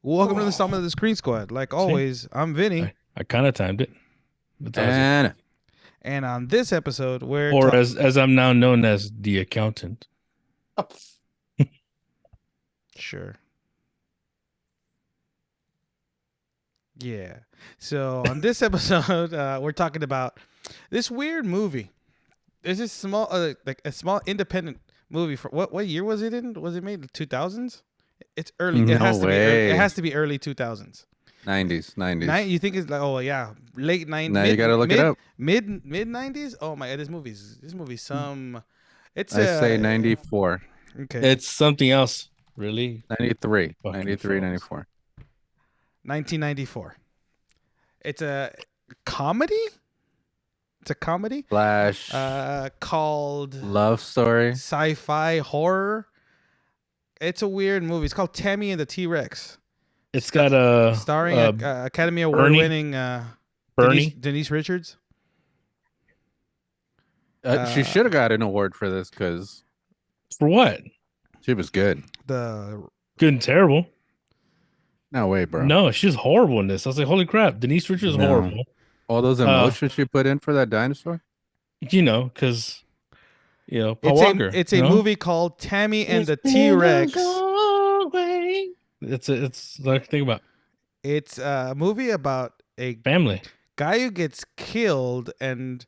Welcome to the Summit of the Screen Squad. Like See, always, I'm Vinny, I kind of timed it. But that was it. And and on this episode, we're Or as I'm now known as the accountant. sure. Yeah. So on this episode, we're talking about this weird movie. There's this small, like a small independent movie. For what year was it in? Was it made in the 2000s? It's early. It No has to be. It way. has to be early 2000s. 90s. You think it's like, oh yeah, late 90s. Now you gotta look it up. Mid 90s. Oh my god, this movie's some. It's I say 94, Okay. It's something else, really. 93, Fucking 93, froze. 94. 1994. It's a comedy. It's a comedy. Flash, Called love story. sci-fi horror. It's a weird movie. It's called Tammy and the Trex, It's got a starring Academy Award Bernie? winning Bernie. Denise Richards. She should have got an award for this because For what? she was good. The Good and terrible. No way, bro. No, she's horrible in this. I was like, holy crap, Denise Richards is No. horrible. All those emotions she put in for that dinosaur. Because Paul Walker. It's a movie called Tammy and the T-Rex. It's like think about It's a movie about a family. guy who gets killed and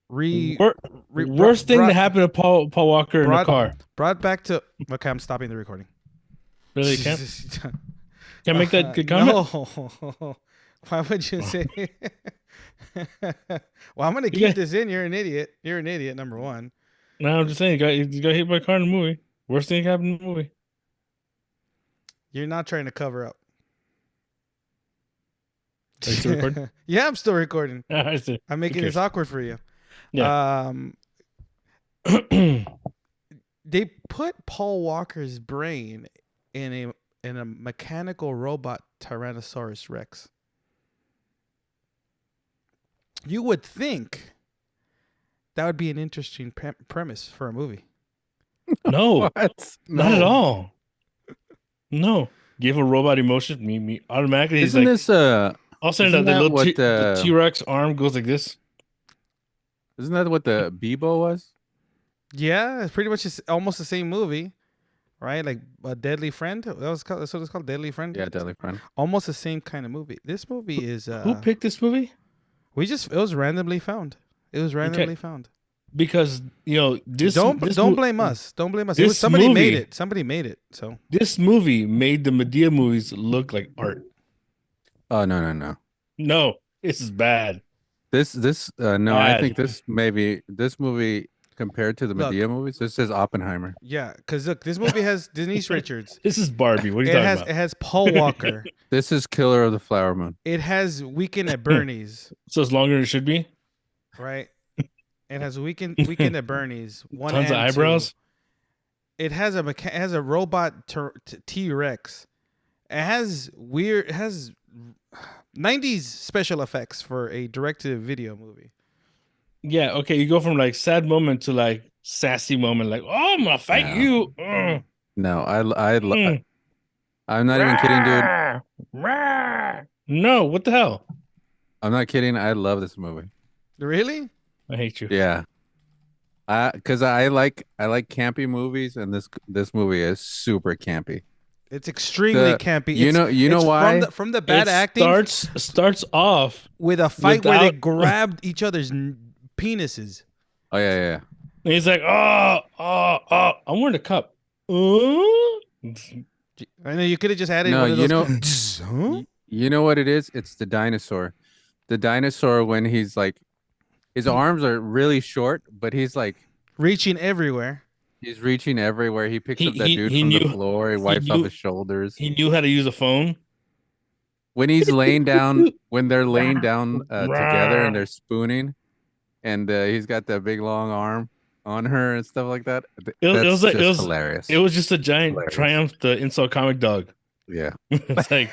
Worst thing brought- that happened to Paul Walker in the car. brought back to. Okay, I'm stopping the recording. Really can't make that good comment. No. Why would you say? Well, I'm gonna keep Yeah. this in. You're an idiot. You're an idiot. Number one. No, I'm just saying, you got hit by a car in the movie. Worst thing that happened in the movie. You're not trying to cover up. Are you still recording? Yeah, I'm still recording. I see. I'm making Who this awkward for you. Yeah. They put Paul Walker's brain in a mechanical robot Tyrannosaurus Rex. You would think that would be an interesting premise for a movie. No, What? not at No. all. No. Give a robot emotion, me automatically. He's Isn't like, this all of a sudden isn't the that little what the T-Rex arm goes like this. isn't that what the Bebo was? Yeah, it's pretty much almost the same movie, right? Like a Deadly Friend. That's what it's called, Deadly Friend. Yeah, Deadly Friend. Almost the same kind of movie. This movie is. Who picked this movie? It was randomly found. It was randomly found. Because this Don't blame us. Don't blame us. It was, this somebody made movie- it. Somebody made it. So This movie made the Medea movies look like art. Oh no. No, this is bad. This no, I Bad. think this movie compared to the Look. Medea movies, this is Oppenheimer. yeah, because look, this movie has Denise Richards. This is Barbie. What are you It talking has about? it has Paul Walker. This is Killer of the Flower Moon. It has Weekend at Bernie's. So it's longer than it should be. Right. It has Weekend at Bernie's. One Tons of and two. eyebrows. It has a robot T-Rex. It has 90s special effects for a direct-to-video movie. Yeah. Okay. You go from like sad moment to like sassy moment. Like, oh, I'm gonna fight No. you. No, Mm. I'm not even kidding, dude. No. What the hell? I'm not kidding. I love this movie. Really? I hate you. Yeah. Because I like campy movies, and this movie is super campy. It's extremely The- campy. you know it's why? From the bad It acting starts off. with a fight where they without- grabbed each other's penises. Oh yeah. And he's like, oh, I'm wearing a cup. I know you could have just added No, one of you those. know- Huh? You know what it is? It's the dinosaur. The dinosaur when he's like, his arms are really short, but he's like, Reaching everywhere. he's reaching everywhere. He picks He- up that he- dude he from the knew- floor. He wipes off knew- his shoulders. He knew how to use a phone. When he's laying down, when they're laying down together and they're spooning, and he's got that big long arm on her and stuff like that. That's just hilarious. It was just a giant Hilarious. Triumph the insult comic dog. Yeah. It's like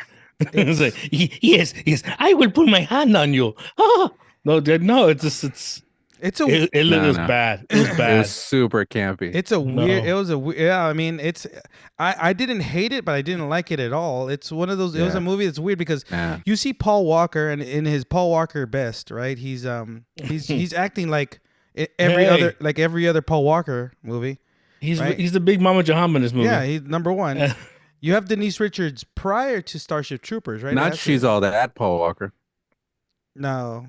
it's like yes, I will put my hand on you. Ah! No, Dad, no, it's It's a It was bad. It was It bad. was super campy. it's a weird. No. It was a yeah. I mean, I didn't hate it, but I didn't like it at all. It's one of those. It was Yeah. a movie that's weird because Yeah. you see Paul Walker and in his Paul Walker best, right? He's acting like every Hey. other Paul Walker movie. Right? He's the big Mama Jahama in this movie. Yeah, he's number one. You have Denise Richards prior to Starship Troopers, right? Not That's She's All That, Paul Walker. No.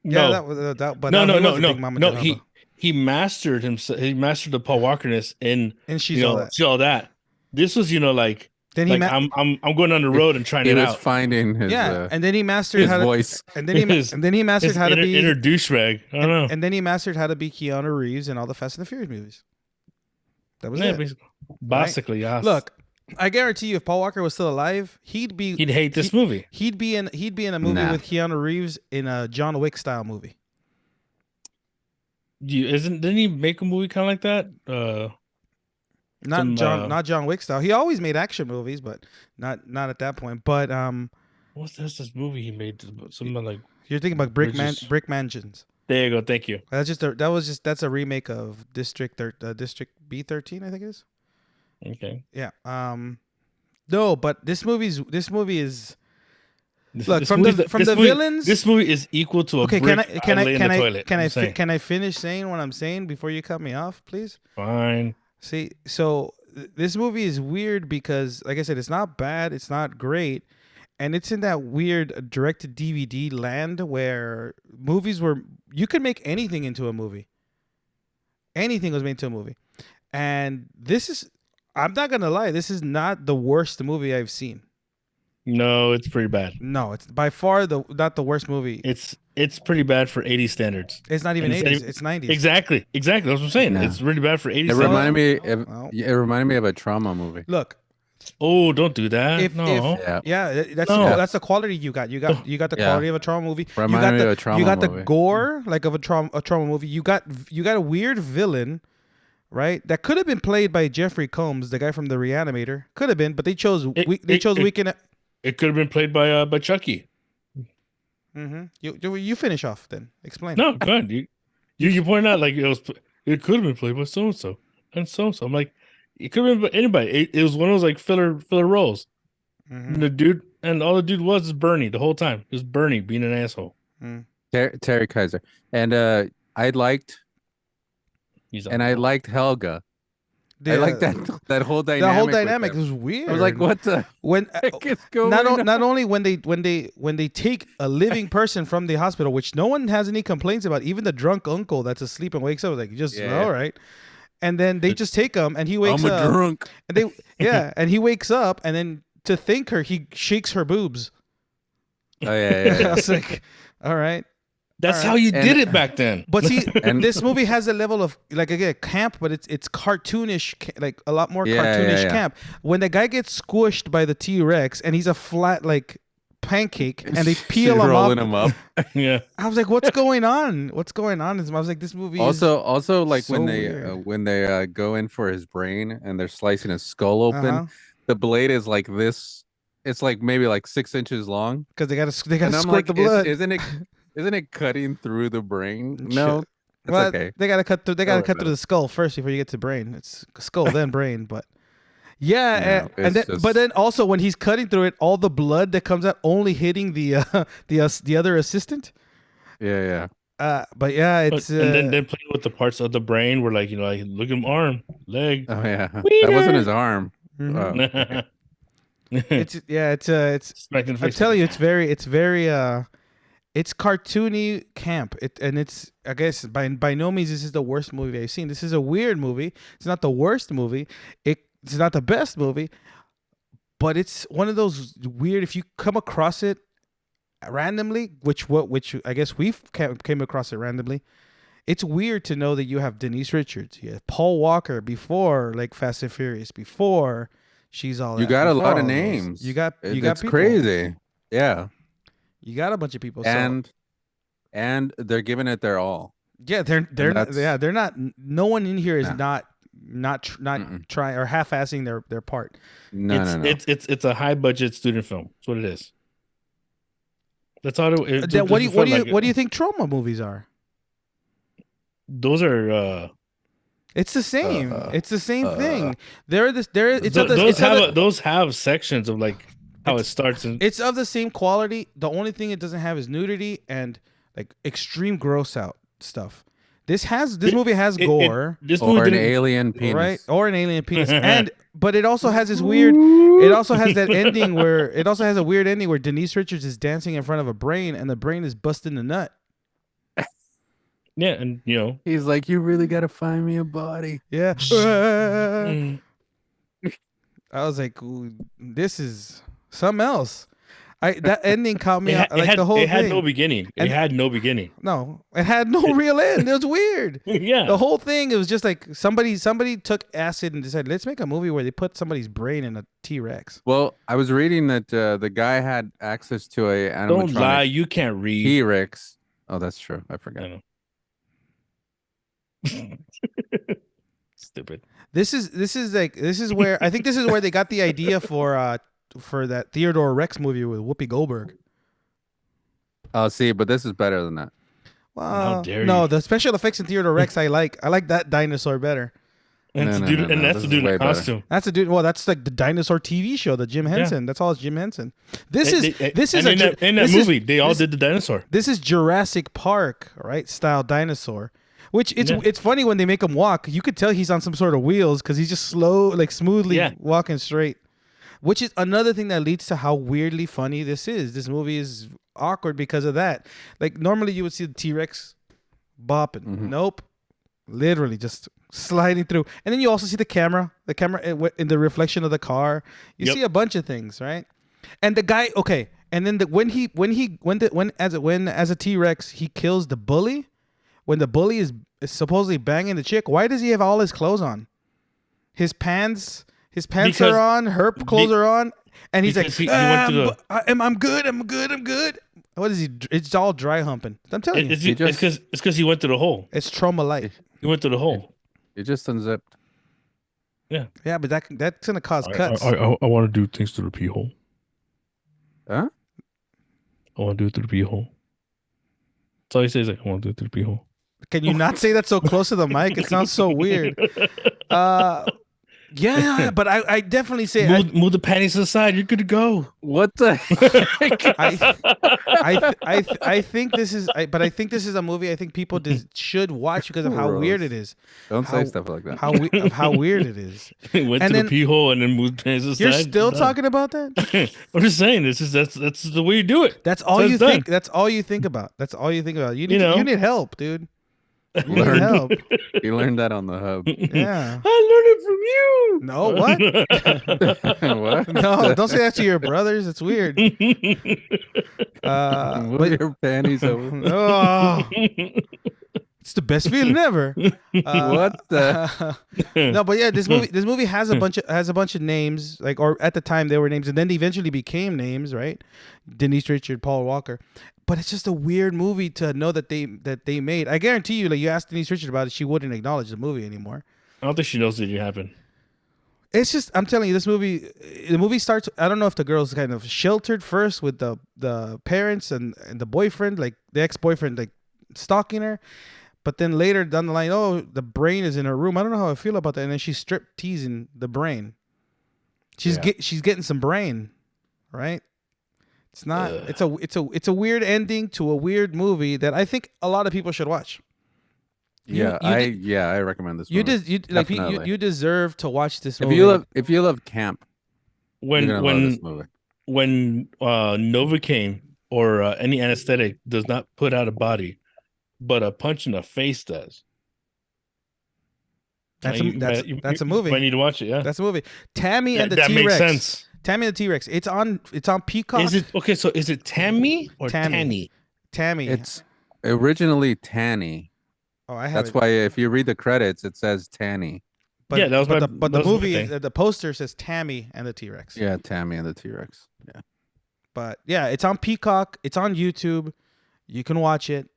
Yeah, No. that was that. But No, he no, was no, a no, big Mama no. Jahama. He mastered himself. He mastered the Paul Walkerness in And She's All That. She's All That. This was, like Then he I'm going on the road and trying He it was out. finding his and then he mastered his how to voice. and then he mastered His how to be inner douchebag. I don't know. and then he mastered how to be Keanu Reeves in all the Fast and the Furious movies. That was it. Basically, yes. Look, I guarantee you, if Paul Walker was still alive, he'd hate this movie. He'd be in a movie Nah. with Keanu Reeves in a John Wick style movie. Didn't he make a movie kind of like that? Not John Wick style. He always made action movies, but not at that point. But What's this movie he made? Something like you're thinking about Brick Mansions. There you go. Thank you. That's a remake of District B13, I think it is. Okay. Yeah. No, but this movie is look This from movie- the this movie- villains. This movie is equal to a Okay, brick can lay in the I toilet. I'm saying. can I finish saying what I'm saying before you cut me off, please? Fine. See, so this movie is weird because, like I said, it's not bad, it's not great, and it's in that weird direct-to-DVD land where you could make anything into a movie. Anything was made into a movie, and I'm not gonna lie, this is not the worst movie I've seen. No, it's pretty bad. No, it's by far not the worst movie. It's pretty bad for 80s standards. It's not even and 80s, it's 90s. Exactly. That's what I'm saying. No. It's really bad for 80s It standards. reminded me of a trauma movie. Look, Oh, don't do that. that's the quality you got. You got the quality of a trauma movie. Reminded me of a trauma You got the movie. gore like of a trauma movie. You got a weird villain, right? That could have been played by Jeffrey Combs, the guy from The Reanimator. Could have been, but they chose Weekend. It could have been played by Chucky. Mm-hmm. You finish off then. Explain. No, go ahead. You point out like it could have been played by so and so and so and so. I'm like, it could have been by anybody. It was one of those like filler roles. Mm-hmm. And all the dude was Bernie the whole time. It was Bernie being an asshole. Terry Kaiser. And I liked Helga. I like that whole dynamic. The whole with dynamic them. was weird. I was like, what the when heck is going not on? only when they take a living person from the hospital, which no one has any complaints about, even the drunk uncle that's asleep and wakes up like just all right, and then they just take him and he wakes up. I'm a drunk. And and he wakes up and then to thank her he shakes her boobs. Oh yeah. I was like, all right. That's how you did it back then. But see, this movie has a level of like again camp, but it's cartoonish, like a lot more cartoonish camp. When the guy gets squished by the T-Rex and he's a flat like pancake, and they peel him up. Yeah, I was like, what's going on? What's going on? I was like, this movie. Also, like so when they go in for his brain and they're slicing his skull open, the blade is like this. It's like maybe like 6 inches long because they gotta squirt like, the blood. Isn't it cutting through the brain? No, it's okay. They gotta cut through. They gotta cut through the skull first before you get to brain. It's skull then brain, but but then also when he's cutting through it, all the blood that comes out only hitting the other assistant. Yeah. But yeah, it's and then playing with the parts of the brain where like like look at him arm, leg. Oh yeah, Wiener. that wasn't his arm. Mm-hmm. Oh, okay. it's I'm telling you, it's very it's cartoony camp. It's I guess by no means this is the worst movie I've seen. This is a weird movie. It's not the worst movie. It's not the best movie, but it's one of those weird. If you come across it randomly, which I guess we've came across it randomly, it's weird to know that you have Denise Richards, you have Paul Walker before like Fast and Furious, before She's All That. You got a lot of names. You got It's people. crazy. Yeah. You got a bunch of people, and they're giving it their all. Yeah, they're not. No one in here is not trying or half-assing their part. No. It's a high budget student film. That's what it is. That's all. What do you think trauma movies are? those are It's the same. Uh, It's the same uh, thing. those have sections of like how it starts and it's of the same quality. The only thing it doesn't have is nudity and like extreme gross out stuff. This movie has gore, this or movie an didn't alien penis. right? Or an alien penis, but it also has this weird. It also has that ending where it also has a weird ending where Denise Richards is dancing in front of a brain and the brain is busting the nut. Yeah, and He's like, you really gotta find me a body. Yeah. mm, I was like, ooh, this is something else. That ending caught me out, it the whole it had thing. no beginning. And- It had no beginning. No, it had no real end. It was weird. Yeah. The whole thing, it was just like somebody took acid and decided, let's make a movie where they put somebody's brain in a T-Rex. Well, I was reading that the guy had access to a Don't lie, animatronic you can't read. T-Rex. Oh, that's true. I forgot. I know. Stupid. This is where I think this is where they got the idea for that Theodore Rex movie with Whoopi Goldberg. Oh, see, but this is better than that. Well, How dare no, you. the special effects in Theodore Rex I like that dinosaur better. And that's No, the dude, no, no, and no, that's this the is dude in way the better. costume. That's a dude. Well, that's like the dinosaur TV show, the Jim Henson. That's all it's Jim Henson. This is And in that movie, they all did the dinosaur. This is Jurassic Park, right? Style dinosaur. Which Yeah. it's funny when they make him walk. You could tell he's on some sort of wheels because he's just slow, like smoothly Yeah. walking straight. Which is another thing that leads to how weirdly funny this is. This movie is awkward because of that. Like normally you would see the T-Rex bopping. Mhm. Nope. Literally just sliding through. And then you also see the camera in the reflection of the car. You Yep. see a bunch of things, right? And the guy, okay. And then when as a T-Rex he kills the bully, when the bully is supposedly banging the chick, why does he have all his clothes on? His pants Because are on, her clothes are on, and he's like, because he went to I'm good. What is he? It's all dry humping. I'm telling you, It's He just- because he went to the hole. it's trauma light. He went to the hole. It just unzipped. Yeah, but that's gonna cause cuts. I want to do things to the pee hole. Huh? I want to do it through the pee hole. That's all he says. Like, I want to do it through the pee hole. Can you not say that so close to the mic? It sounds so weird. Yeah, but I definitely say Move the panties to the side. You're good to go. What the heck? I think this is a movie I think people should watch because of how Gross. weird it is. Don't How- say stuff like that. How weird it is. Went And to then- the pee hole and then moved the panties to the You're side. still Done. talking about that? I'm just saying. That's the way you do it. That's all So you it's done. think. That's all you think about. That's all you think about. You need know. you need help, dude. You need Learn. help. You learned that on the hub. Yeah. I learned it from you. No, what? What? No, don't say that to your brothers. It's weird. Move But your panties over. oh, it's the best feeling ever. What the? No, but yeah, this movie has a bunch of names, like, or at the time they were names, and then they eventually became names, right? Denise Richard, Paul Walker. But it's just a weird movie to know that they made. I guarantee you, like, you asked Denise Richard about it, she wouldn't acknowledge the movie anymore. I don't think she knows it didn't happen. It's just, I'm telling you, the movie starts. I don't know if the girl's kind of sheltered first with the parents and the boyfriend, like the ex-boyfriend, like stalking her. But then later down the line, oh, the brain is in her room. I don't know how I feel about that. And then she's strip teasing the brain. She's getting some brain, right? It's not. It's a weird ending to a weird movie that I think a lot of people should watch. I recommend this. You movie. Definitely. you deserve to watch this If movie. you love camp, you're gonna love this movie. when Novocaine or any anesthetic does not put out a body, but a punch in the face does. That's a movie. I need to watch it. Yeah, That's a movie. Tammy and the that T-Rex. makes sense. Tammy and the T-Rex. It's on Peacock. Is it okay? So is it Tammy or Tammy. Tanny? Tammy? It's originally Tanny. Oh, I have That's it. why if you read the credits, it says Tanny. But, Yeah, that was but my- the, but that the was my movie, thing. the poster says Tammy and the T-Rex. Yeah, Tammy and the T-Rex. Yeah. But yeah, it's on Peacock. It's on YouTube. You can watch it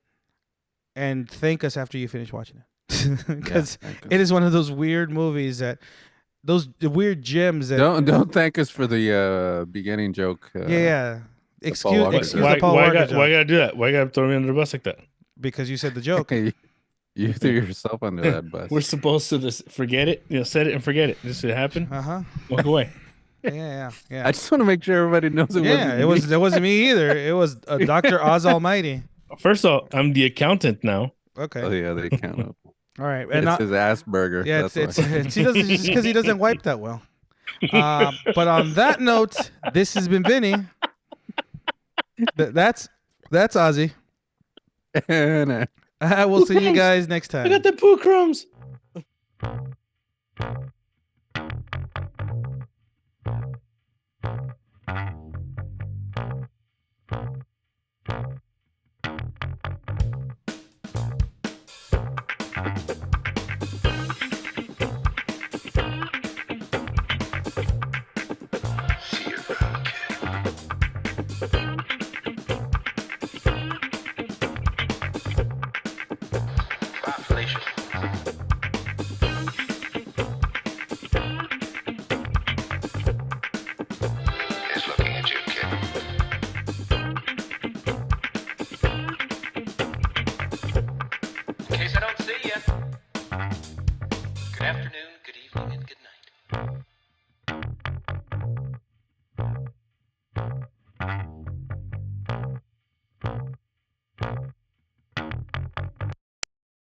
and thank us after you finish watching it, because it is one of those weird movies that the weird gems that don't thank us for the beginning joke. yeah. Paul Walker Excuse joke. the Paul Walker joke Why gotta do that? Why gotta throw me under the bus like that? because you said the joke. You threw yourself under that bus. We're supposed to just forget it, set it and forget it. This should happen. Walk away. Yeah. I just want to make sure everybody knows it wasn't me. It wasn't me either. It was Dr. Oz Almighty. First of all, I'm the accountant now. Okay. Oh yeah, they count. All right. And it's his Asperger. Yeah, it's he doesn't just because he doesn't wipe that well. But on that note, this has been Vinny. That's Ozzy. And, We'll see you guys next time. I got the poo crumbs. In case I don't see you.